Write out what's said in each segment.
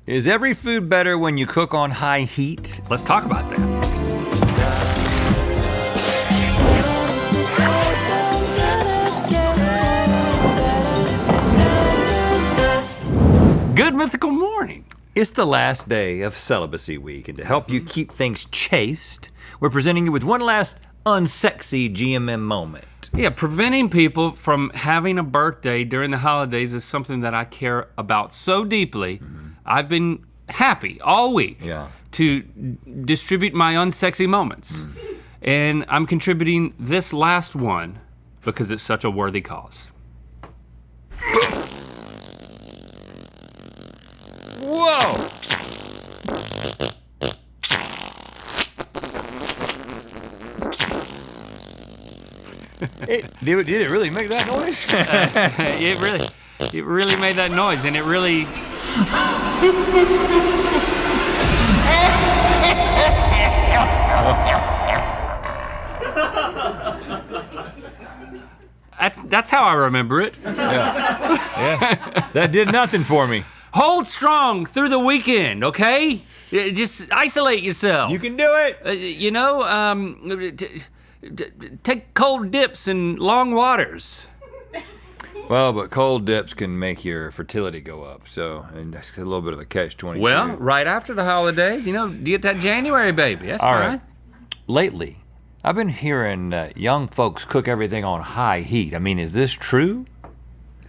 Is every food better when you cook on high heat? Let's talk about that. Good mythical morning. It's the last day of celibacy week, and to help you keep things chaste, we're presenting you with one last unsexy GMM moment. Yeah, preventing people from having a birthday during the holidays is something that I care about so deeply. I've been happy all week to distribute my unsexy moments. And I'm contributing this last one because it's such a worthy cause. Whoa! Did it really make that noise? It really made that noise, and it really. That's how I remember it. Yeah. That did nothing for me. Hold strong through the weekend, okay? Just isolate yourself. You can do it. Take cold dips in long waters. Well, but cold dips can make your fertility go up, and that's a little bit of a catch-22. Well, right after the holidays, you get that January baby, that's all fine. Right. Lately, I've been hearing young folks cook everything on high heat. I mean, is this true?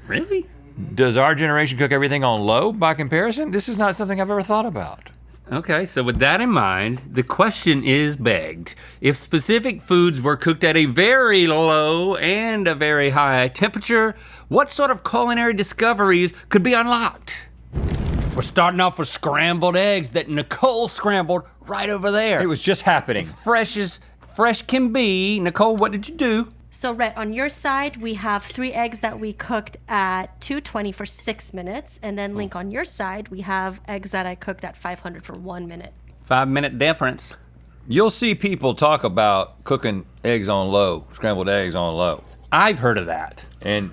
Really? Does our generation cook everything on low by comparison? This is not something I've ever thought about. Okay, so with that in mind, the question is begged. If specific foods were cooked at a very low and a very high temperature, what sort of culinary discoveries could be unlocked? We're starting off with scrambled eggs that Nicole scrambled right over there. It was just happening. As fresh can be. Nicole, what did you do? So Rhett, on your side, we have 3 eggs that we cooked at 220 for 6 minutes. And then Link, on your side, we have eggs that I cooked at 500 for 1 minute. 5-minute difference. You'll see people talk about cooking eggs on low, scrambled eggs on low. I've heard of that. And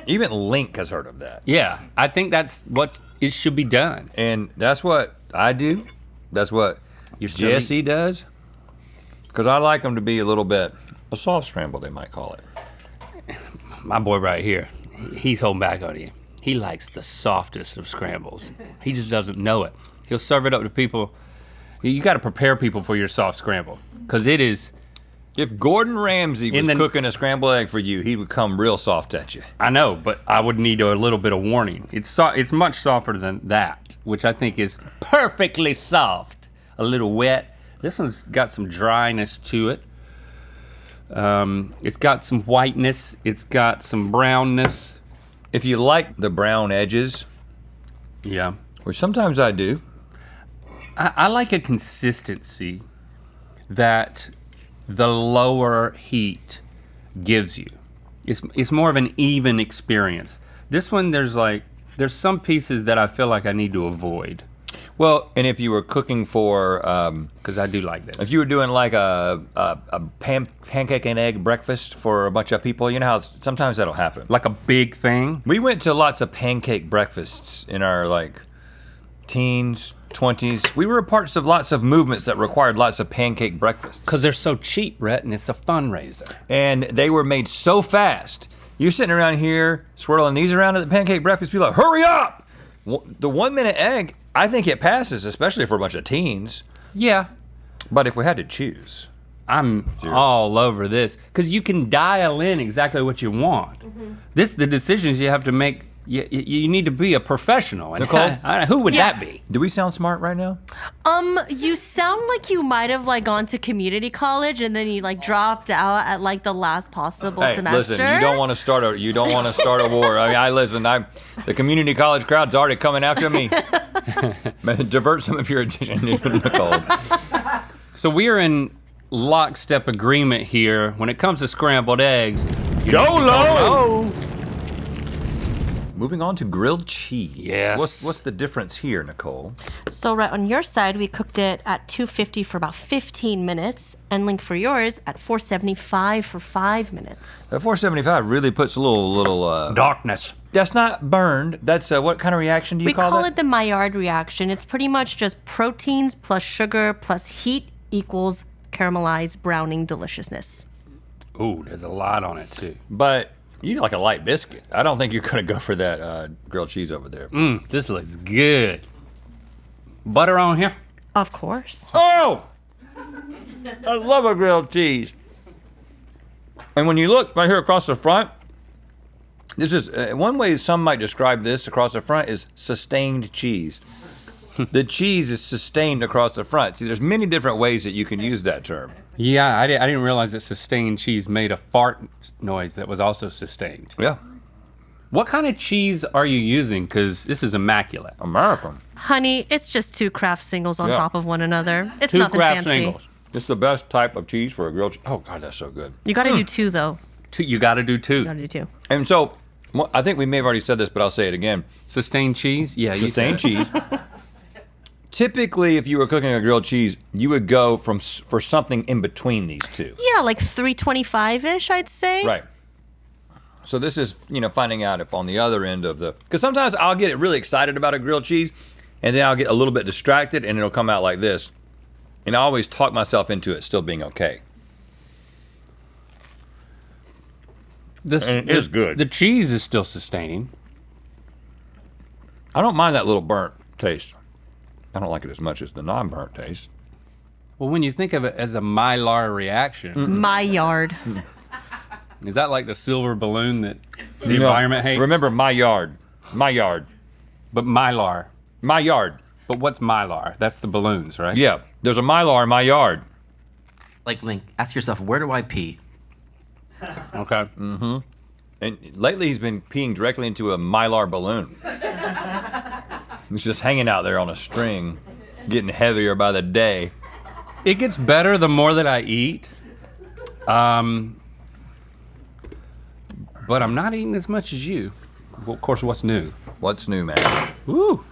even Link has heard of that. Yeah, I think that's what it should be done. And that's what I do. That's what Jesse does. Because I like them to be a little bit, a soft scramble, they might call it. My boy right here, he's holding back on you. He likes the softest of scrambles. He just doesn't know it. He'll serve it up to people. You gotta prepare people for your soft scramble, because it is. If Gordon Ramsay was cooking a scrambled egg for you, he would come real soft at you. I know, but I would need a little bit of warning. It's much softer than that, which I think is perfectly soft. A little wet. This one's got some dryness to it. It's got some whiteness. It's got some brownness. If you like the brown edges, yeah, which sometimes I do, I like a consistency that the lower heat gives you. It's more of an even experience. This one, there's some pieces that I feel like I need to avoid. Well, and if you were cooking for, because I do like this. If you were doing like a pancake and egg breakfast for a bunch of people, you know how sometimes that'll happen. Like a big thing? We went to lots of pancake breakfasts in our teens, 20s. We were parts of lots of movements that required lots of pancake breakfasts. Because they're so cheap, Rhett, and it's a fundraiser. And they were made so fast. You're sitting around here swirling these around at the pancake breakfast, people are like, hurry up! The 1 minute egg, I think it passes, especially for a bunch of teens. Yeah. But if we had to choose. I'm all over this, because you can dial in exactly what you want. The decisions you have to make, you need to be a professional. And Nicole? Who would that be? Do we sound smart right now? You sound like you might have gone to community college and then you dropped out at the last possible semester. Listen, you don't want to start a war. I mean, the community college crowd's already coming after me. Divert some of your attention, Nicole. So we are in lockstep agreement here when it comes to scrambled eggs. Go low! Moving on to grilled cheese. Yes. What's the difference here, Nicole? So right on your side, we cooked it at 250 for about 15 minutes, and Link for yours at 475 for 5 minutes. That 475 really puts a little. Darkness. That's not burned. That's what kind of reaction do you We call call that? it the Maillard reaction. It's pretty much just proteins plus sugar plus heat equals caramelized browning deliciousness. Ooh, there's a lot on it too. But you need like a light biscuit. I don't think you're gonna go for that grilled cheese over there. This looks good. Butter on here? Of course. Oh! I love a grilled cheese. And when you look right here across the front, this is one way some might describe this across the front is sustained cheese. The cheese is sustained across the front. See, there's many different ways that you can use that term. Yeah, I didn't realize that sustained cheese made a fart noise that was also sustained. Yeah, What kind of cheese are you using? Because this is immaculate. American. Honey, it's just two Kraft singles on Yeah. top of one another. It's Two nothing Kraft fancy. singles. It's the best type of cheese for a grilled cheese. Oh God, that's so good. You gotta do two though. You got to do two. You gotta do two. And so, I think we may have already said this, but I'll say it again. Sustained cheese? Yeah, you Sustained said. cheese. Typically, if you were cooking a grilled cheese, you would go for something in between these two. Yeah, like 325-ish, I'd say. Right. So this is, finding out if on the other end of because sometimes I'll get really excited about a grilled cheese, and then I'll get a little bit distracted, and it'll come out like this. And I always talk myself into it still being okay. This And it is good. The cheese is still sustaining. I don't mind that little burnt taste. I don't like it as much as the non-burnt taste. Well, when you think of it as a Mylar reaction, Maillard. is that like the silver balloon that the environment hates? Remember my yard. My yard. But Mylar. My yard. But what's Mylar? That's the balloons, right? Yeah, there's a Mylar in my yard. Like, Link, ask yourself, where do I pee? Okay. And lately he's been peeing directly into a Mylar balloon. He's just hanging out there on a string, getting heavier by the day. It gets better the more that I eat. But I'm not eating as much as you. Well, of course, what's new? What's new, man? Woo!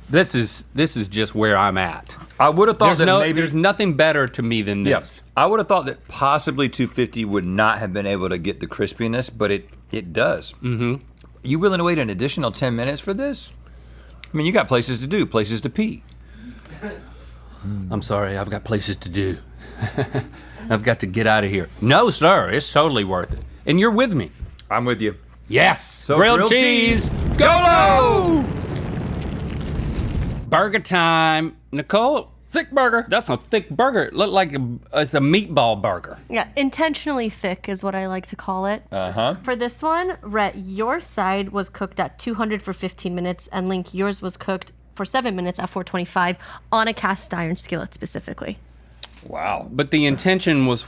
This is just where I'm at. I would have thought There's nothing better to me than this. Yes. I would have thought that possibly 250 would not have been able to get the crispiness, but it does. Mm-hmm. You willing to wait an additional 10 minutes for this? I mean, you got places to do, places to pee. I'm sorry, I've got places to do. I've got to get out of here. No, sir, it's totally worth it. And you're with me. I'm with you. Yes. So grilled cheese. Go low. Burger time. Nicole, Thick burger. that's a thick burger. It looked like it's a meatball burger. Yeah, intentionally thick is what I like to call it. Uh-huh. For this one, Rhett, your side was cooked at 200 for 15 minutes, and Link, yours was cooked for 7 minutes at 425 on a cast iron skillet specifically. Wow. But the intention was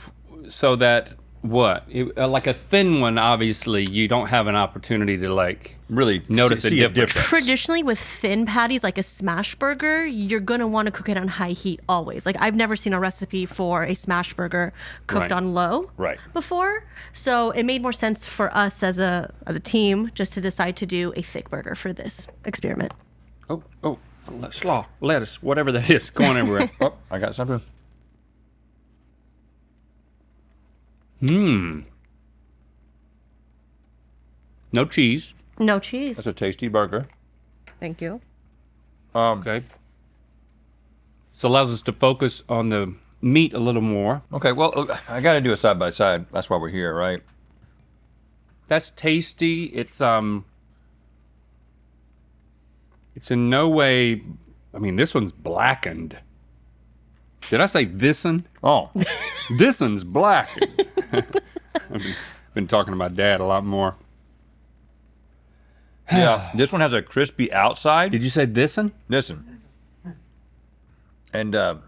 so that like a thin one, obviously, you don't have an opportunity to Really notice see a a difference. Traditionally, with thin patties, like a smash burger, you're gonna want to cook it on high heat always. Like, I've never seen a recipe for a smash burger cooked Right. on low Right. before. So it made more sense for us as a team just to decide to do a thick burger for this experiment. Oh, slaw, lettuce, whatever that is, going everywhere. Oh, I got something. No cheese. No cheese. That's a tasty burger. Thank you. Okay. So allows us to focus on the meat a little more. Okay, well, I got to do a side by side. That's why we're here, right? That's tasty. It's in no way. I mean, this one's blackened. Did I say this'n? Oh, This'n's blackened. I've been talking to my dad a lot more. yeah. This one has a crispy outside. Did you say this'n? Listen. And I've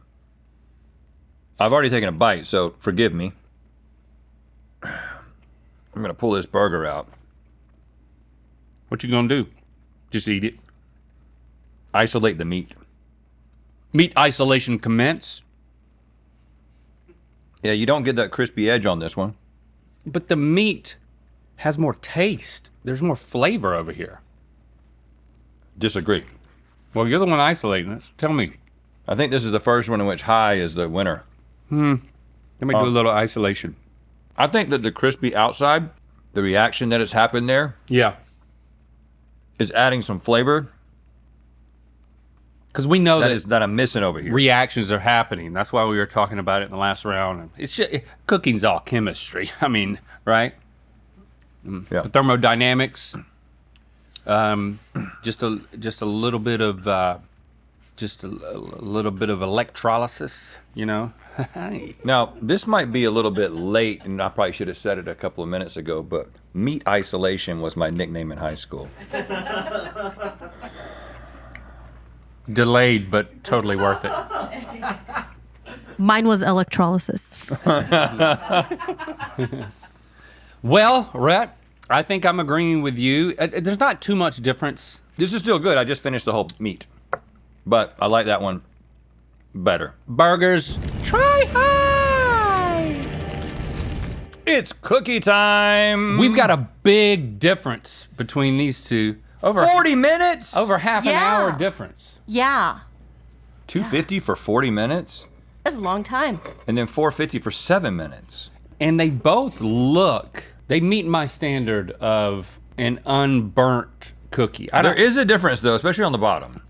already taken a bite, so forgive me. I'm going to pull this burger out. What you gonna do? Just eat it. Isolate the meat. Meat isolation commence. Yeah, you don't get that crispy edge on this one. But the meat has more taste. There's more flavor over here. Disagree. Well, you're the one isolating us. Tell me. I think this is the first one in which high is the winner. Let me do a little isolation. I think that the crispy outside, the reaction that has happened there, Yeah. is adding some flavor Because we know that I'm missing over here. reactions are happening. That's why we were talking about it in the last round. It's just, cooking's all chemistry. I mean, right? Yeah. The thermodynamics. Just a little bit of little bit of electrolysis. You know. Now, this might be a little bit late, and I probably should have said it a couple of minutes ago, but meat isolation was my nickname in high school. Delayed, but totally worth it. Mine was electrolysis. Well, Rhett, I think I'm agreeing with you. There's not too much difference. This is still good. I just finished the whole meat, but I like that one better. Burgers, try high. It's cookie time. We've got a big difference between these two. Over 40 minutes. over half an Yeah. hour difference. Yeah. $2.50 for 40 minutes, That's a long time. and then $4.50 for 7 minutes. And they both they meet my standard of an unburnt cookie. I There don't, is a difference though, especially on the bottom.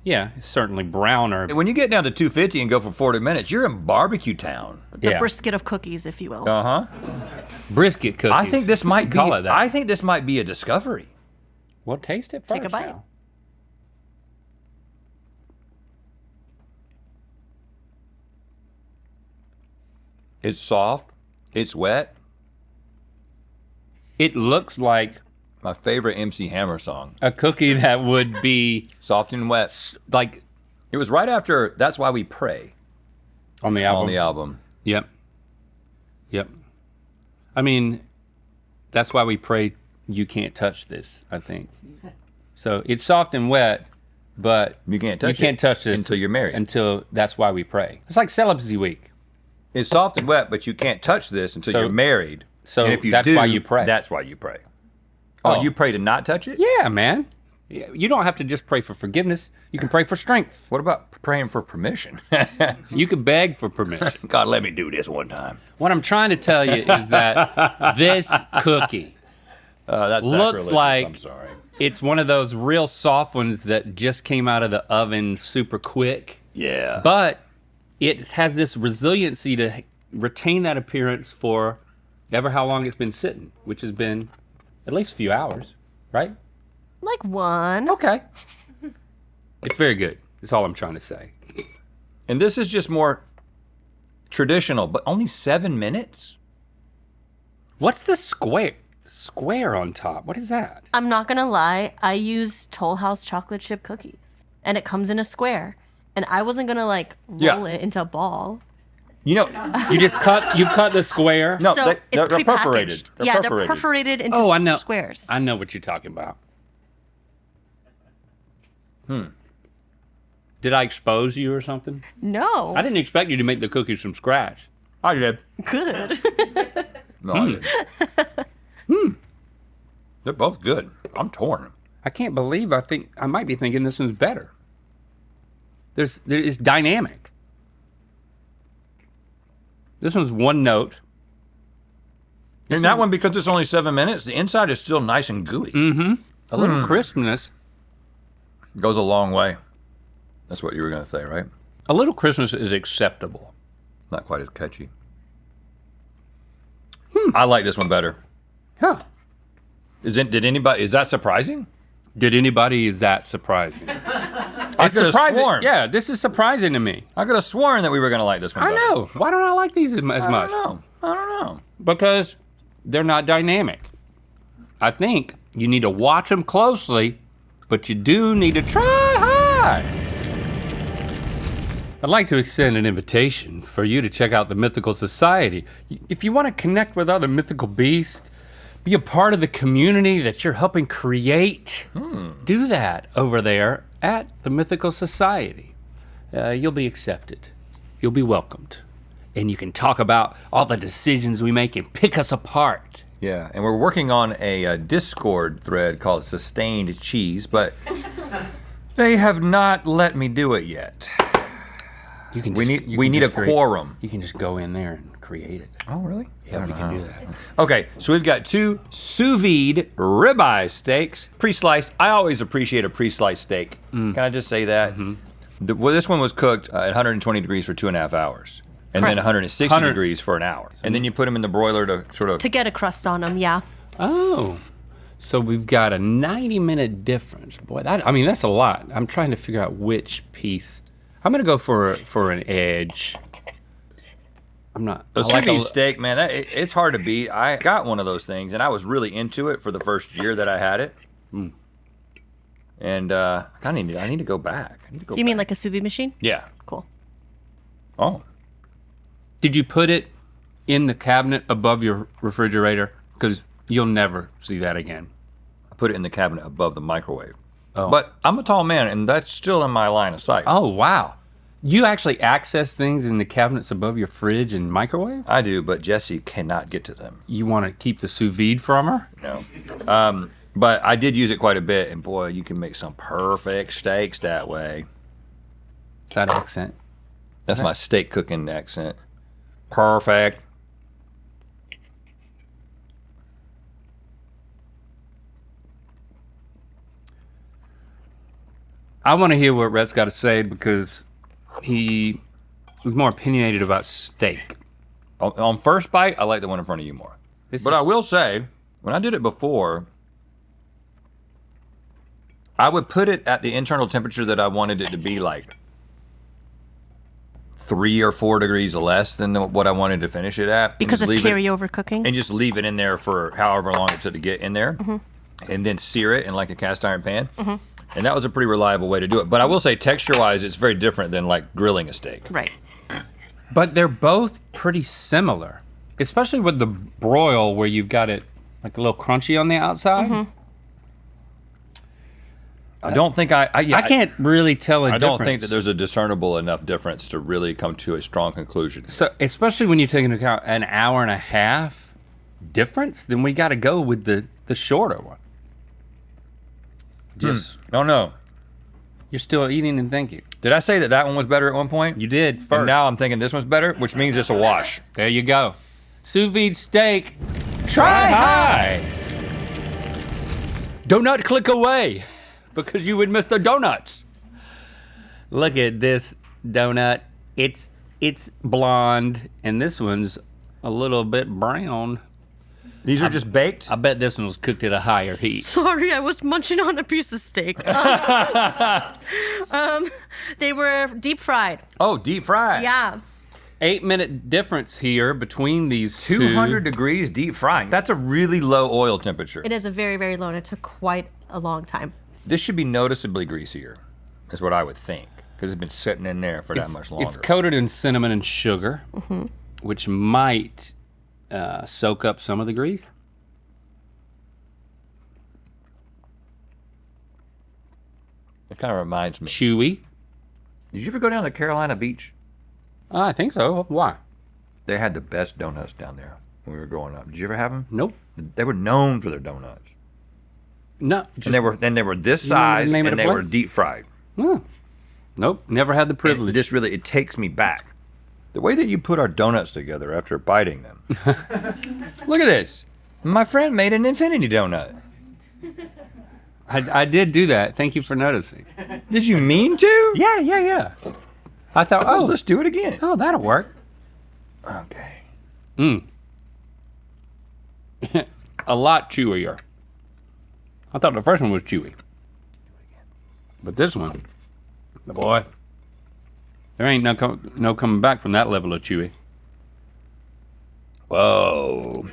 yeah, it's certainly browner. When you get down to $2.50 and go for 40 minutes, you're in barbecue town. The Yeah. brisket of cookies, if you will. Uh-huh. Brisket cookies. I think this might be Call it that. I think this might be a discovery. Well, taste it first. Take a bite. now. It's soft, it's wet. It looks like My favorite MC Hammer song. a cookie that would be Soft and wet. like It was right after That's Why We Pray on the album. on the album. Yep. Yep. I mean, that's why we pray you can't touch this, I think. So it's soft and wet, but You can't touch touch this until you're married. Until that's why we pray. It's like celibacy week. It's soft and wet, but you can't touch this until So- you're married. so and if you that's do, why you pray. That's why you pray. Oh, Oh. you pray to not touch it? Yeah, man. Yeah, you don't have to just pray for forgiveness. You can pray for strength. What about praying for permission? You can beg for permission. God, let me do this one time. What I'm trying to tell you is that this cookie, That's Looks sacrilegious, like- I'm sorry. it's one of those real soft ones that just came out of the oven super quick. Yeah. But it has this resiliency to retain that appearance for ever how long it's been sitting, which has been at least a few hours, right? Like one. Okay. It's very good. That's all I'm trying to say. And this is just more traditional, but only 7 minutes? What's the square on top? What is that? I'm not gonna lie, I use Toll House chocolate chip cookies. And it comes in a square. And I wasn't gonna like roll Yeah. it into a ball. You know, You cut the square. No, so they- it's they're perforated. prepackaged. They're Yeah, perforated. they're perforated into Oh, I know. squares. I know what you're talking about. Did I expose you or something? No. I didn't expect you to make the cookies from scratch. I did. Good. No, I didn't. They're both good. I'm torn. I can't believe I might be thinking this one's better. It's dynamic. This one's one note. And that one, because it's only 7 minutes, the inside is still nice and gooey. A little crispness. Goes a long way. That's what you were going to say, right? A little crispness is acceptable. Not quite as catchy. I like this one better. Huh. Is that surprising? Is that surprising? I could have Surprising. sworn. Yeah, this is surprising to me. I could have sworn that we were going to like this one I better. know. Why don't I like these as I much? don't know. Because they're not dynamic. I think you need to watch them closely, but you do need to try hard. I'd like to extend an invitation for you to check out the Mythical Society. If you want to connect with other mythical beasts, be a part of the community that you're helping create, do that over there at the Mythical Society. You'll be accepted. You'll be welcomed. And you can talk about all the decisions we make and pick us apart. Yeah, and we're working on a Discord thread called Sustained Cheese, but they have not let me do it yet. You can We just, need a quorum. You can just go in there and create it. Oh, really? Yeah, we can do that. Okay, so we've got 2 sous vide ribeye steaks, pre-sliced. I always appreciate a pre-sliced steak. Can I just say that? Well, this one was cooked at 120 degrees for 2.5 hours, and then 160 degrees for an hour, and then you put them in the broiler to sort of. To get a crust on them, yeah. Oh, so we've got a 90-minute difference. Boy, that's a lot. I'm trying to figure out which piece. I'm gonna go for an edge. I'm not. The sous vide steak, man, it's hard to beat. I got one of those things, and I was really into it for the first year that I had it. And I need to go back. You mean like a sous vide machine? Yeah. Cool. Oh. Did you put it in the cabinet above your refrigerator? Because you'll never see that again. I put it in the cabinet above the microwave. Oh. But I'm a tall man, and that's still in my line of sight. Oh, wow. You actually access things in the cabinets above your fridge and microwave? I do, but Jessie cannot get to them. You want to keep the sous vide from her? No. But I did use it quite a bit, and boy, you can make some perfect steaks that way. Is that accent? That's my steak cooking accent. Perfect. I want to hear what Rhett's got to say because he was more opinionated about steak. On first bite, I like the one in front of you more. But I will say, when I did it before, I would put it at the internal temperature that I wanted it to be, like 3 or 4 degrees less than what I wanted to finish it at. Because of carryover cooking? And just leave it in there for however long it took to get in there. And then sear it in like a cast iron pan. And that was a pretty reliable way to do it. But I will say, texture-wise, it's very different than like grilling a steak. Right. But they're both pretty similar, especially with the broil where you've got it like a little crunchy on the outside. I don't think I can't really tell a difference. I don't think that there's a discernible enough difference to really come to a strong conclusion. So, especially when you take into account an hour and a half difference, then we got to go with the shorter one. Just Oh no. you're still eating and thinking. Did I say that one was better at one point? You did first. And now I'm thinking this one's better, which means it's a wash. There you go. Sous vide steak. Try high. Do not click away because you would miss the donuts. Look at this donut. It's blonde and this one's a little bit brown. These are just baked? I bet this one was cooked at a higher heat. Sorry, I was munching on a piece of steak. They were deep fried. Oh, deep fried. Yeah. 8-minute difference here between these 200 degrees deep frying. That's a really low oil temperature. It is a very, very low, and it took quite a long time. This should be noticeably greasier, is what I would think, because it's been sitting in there for that much longer. It's coated in cinnamon and sugar, which might soak up some of the grease. It kind of reminds me. Chewy. Did you ever go down to Carolina Beach? I think so. Why? They had the best donuts down there when we were growing up. Did you ever have them? Nope. They were known for their donuts. No. And they were this size, name of and the they were place? deep fried. Nope. Never had the privilege. This really, it takes me back. The way that you put our donuts together after biting them. Look at this. My friend made an infinity donut. I did do that. Thank you for noticing. Did you mean to? Yeah. I thought, Oh, let's do it again. oh, that'll work. Okay. A lot chewier. I thought the first one was chewy. But this one, boy, there ain't no coming back from that level of chewy. Whoa.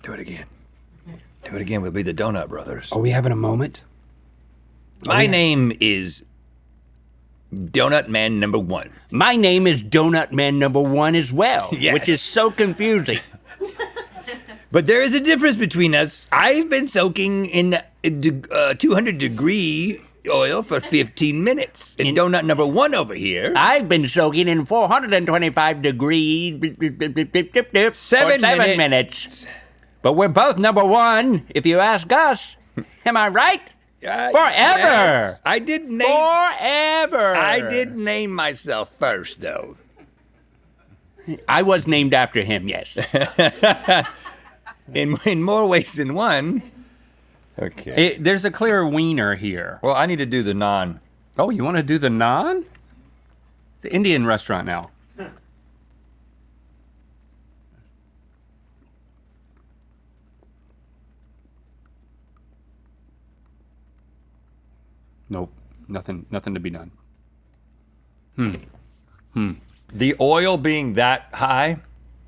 Do it again. Do it again. We'll be the Donut Brothers. Are we having a moment? My name is Donut Man number 1. My name is Donut Man number 1 as well, Yes. which is so confusing. But there is a difference between us. I've been soaking in the 200 degree oil for 15 minutes. And Donut number 1 over here. I've been soaking in 425 degrees for 7 minutes. But we're both number one, if you ask us. Am I right? Forever. Yes. I did name. Forever. I did name myself first, though. I was named after him, yes. In more ways than one. Okay. There's a clear wiener here. Well, I need to do the naan. Oh, you want to do the naan? It's an Indian restaurant now. Nope, nothing to be done. The oil being that high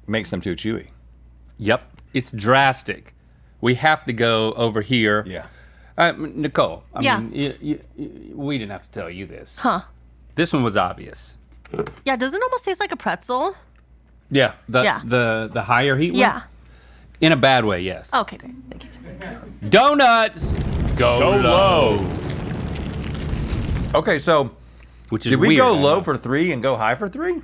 makes them too chewy. Yep, it's drastic. We have to go over here. Yeah. Nicole, I Yeah. mean, we didn't have to tell you this. Huh. This one was obvious. Yeah, doesn't it almost taste like a pretzel? Yeah. The the higher heat one? Yeah. In a bad way, yes. Okay, great. Thank you, sir. Donuts, go low. Okay, so Which is did we weird, go I low know. for 3 and go high for 3? Is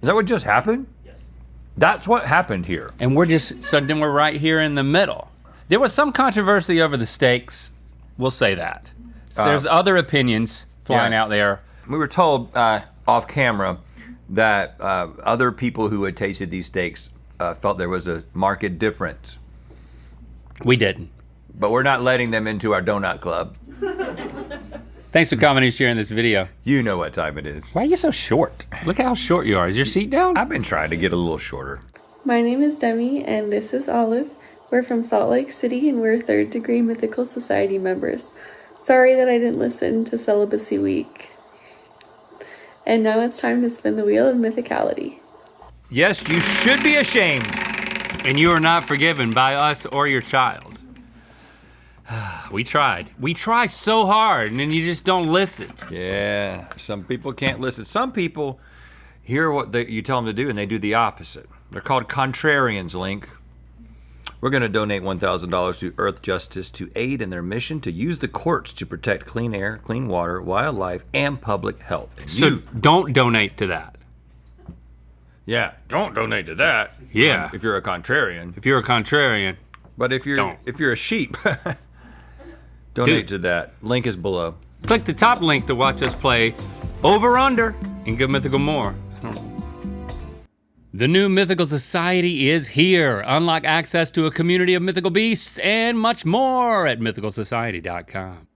that what just happened? Yes. That's what happened here. And then we're right here in the middle. There was some controversy over the steaks. We'll say that. So there's other opinions flying yeah. out there. We were told off camera that other people who had tasted these steaks felt there was a marked difference. We didn't. But we're not letting them into our donut club. Thanks for coming and sharing this video. You know what time it is. Why are you so short? Look how short you are. Is your seat down? I've been trying to get a little shorter. My name is Demi, and this is Olive. We're from Salt Lake City, and we're 3rd degree Mythical Society members. Sorry that I didn't listen to Celibacy Week. And now it's time to spin the wheel of mythicality. Yes, you should be ashamed. And you are not forgiven by us or your child. We tried. We try so hard, and then you just don't listen. Yeah, some people can't listen. Some people hear what you tell them to do, and they do the opposite. They're called contrarians, Link. We're going to donate $1,000 to Earth Justice to aid in their mission to use the courts to protect clean air, clean water, wildlife, and public health. And So don't donate to that. yeah, don't donate to that. Yeah. If you're a contrarian. If you're a contrarian, But if you're Don't. a sheep, donate Dude. to that. Link is below. click the top link to watch us play Over Under in Good Mythical More. The new Mythical Society is here. Unlock access to a community of mythical beasts and much more at mythicalsociety.com.